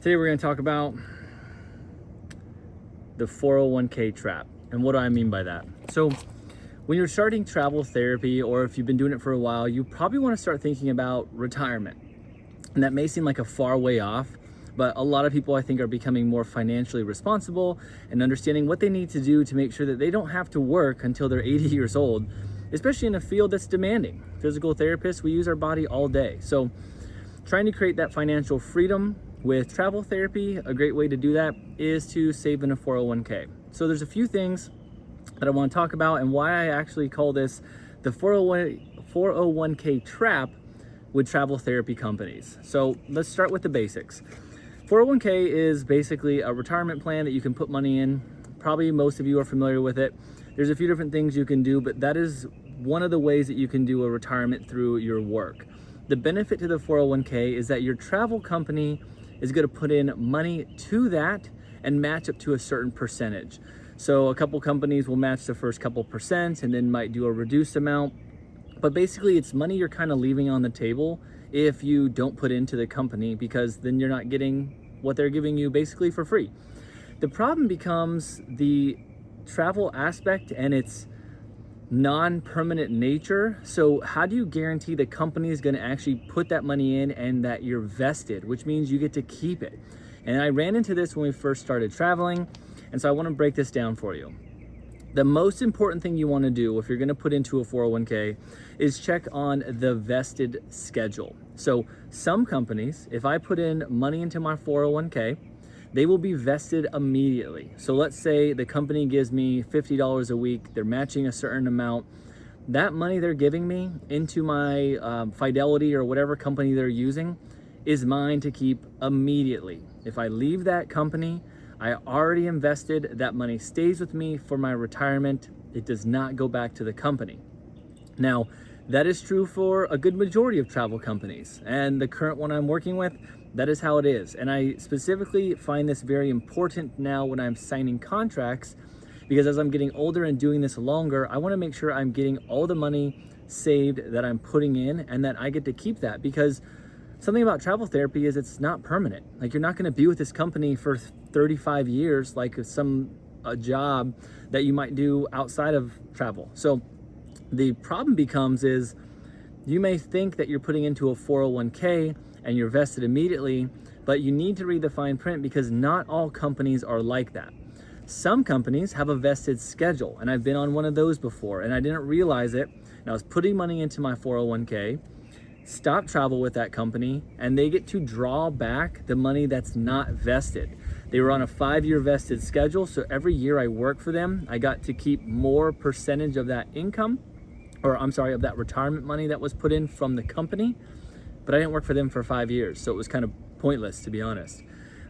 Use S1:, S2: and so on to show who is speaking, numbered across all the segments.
S1: Today we're going to talk about the 401k trap. And what do I mean by that? So when you're starting travel therapy, or if you've been doing it for a while, you probably want to start thinking about retirement. And that may seem like a far way off, but a lot of people, I think, are becoming more financially responsible and understanding what they need to do to make sure that they don't have to work until they're 80 years old, especially in a field that's demanding. Physical therapists, we use our body all day. So trying to create that financial freedom with travel therapy, a great way to do that is to save in a 401k. So there's a few things that I want to talk about and why I actually call this the 401k trap with travel therapy companies. So let's start with the basics. 401k is basically a retirement plan that you can put money in. Probably most of you are familiar with it. There's a few different things you can do, but that is one of the ways that you can do a retirement through your work. The benefit to the 401k is that your travel company is going to put in money to that and match up to a certain percentage. So a couple companies will match the first couple percent and then might do a reduced amount. But basically it's money you're kind of leaving on the table if you don't put into the company, because then you're not getting what they're giving you basically for free. The problem becomes the travel aspect and its non-permanent nature. So how do you guarantee the company is going to actually put that money in and that you're vested, which means you get to keep it? And I ran into this when we first started traveling, and so I want to break this down for you. The most important thing you want to do if you're going to put into a 401k is check on the vested schedule. So some companies, if I put in money into my 401k, they will be vested immediately. So let's say the company gives me $50 a week, they're matching a certain amount. That money they're giving me into my Fidelity or whatever company they're using is mine to keep immediately. If I leave that company, I already invested, that money stays with me for my retirement. It does not go back to the company. Now, that is true for a good majority of travel companies, and the current one I'm working with, that is how it is. And I specifically find this very important now when I'm signing contracts, because as I'm getting older and doing this longer, I want to make sure I'm getting all the money saved that I'm putting in and that I get to keep that, because something about travel therapy is it's not permanent. Like, you're not going to be with this company for 35 years like a job that you might do outside of travel. So the problem becomes is you may think that you're putting into a 401k and you're vested immediately, but you need to read the fine print, because not all companies are like that. Some companies have a vested schedule, and I've been on one of those before and I didn't realize it, and I was putting money into my 401k, stop travel with that company, and they get to draw back the money that's not vested. They were on a 5-year vested schedule, so every year I worked for them, I got to keep more percentage of that income, of that retirement money that was put in from the company, but I didn't work for them for 5 years, so it was kind of pointless, to be honest.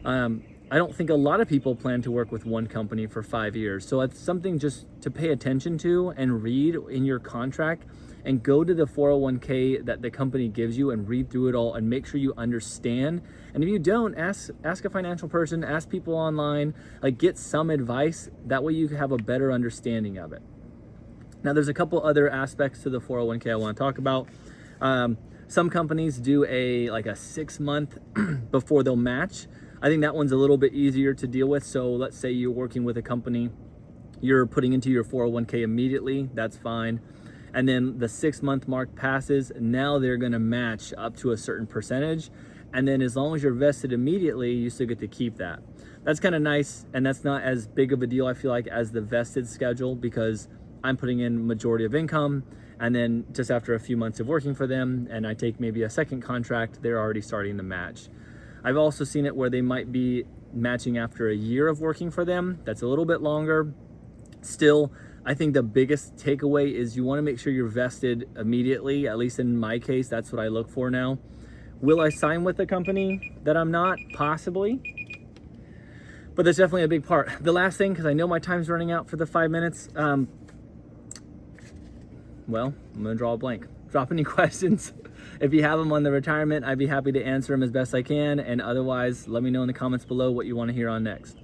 S1: I don't think a lot of people plan to work with one company for 5 years, so it's something just to pay attention to and read in your contract, and go to the 401k that the company gives you and read through it all and make sure you understand. And if you don't, ask a financial person, ask people online, like, get some advice. That way you can have a better understanding of it. Now, there's a couple other aspects to the 401k I want to talk about. Some companies do a 6-month before they'll match. I think that one's a little bit easier to deal with. So let's say you're working with a company, you're putting into your 401k immediately, that's fine. And then the 6-month mark passes, now they're gonna match up to a certain percentage. And then as long as you're vested immediately, you still get to keep that. That's kind of nice, and that's not as big of a deal, I feel like, as the vested schedule, because I'm putting in majority of income, and then just after a few months of working for them, and I take maybe a second contract, they're already starting to match. I've also seen it where they might be matching after a year of working for them. That's a little bit longer. Still, I think the biggest takeaway is you want to make sure you're vested immediately. At least in my case, that's what I look for now. Will I sign with a company that I'm not? Possibly. But that's definitely a big part. The last thing, because I know my time's running out for the 5 minutes. Well, I'm going to draw a blank. Drop any questions. If you have them on the retirement, I'd be happy to answer them as best I can. And otherwise, let me know in the comments below what you want to hear on next.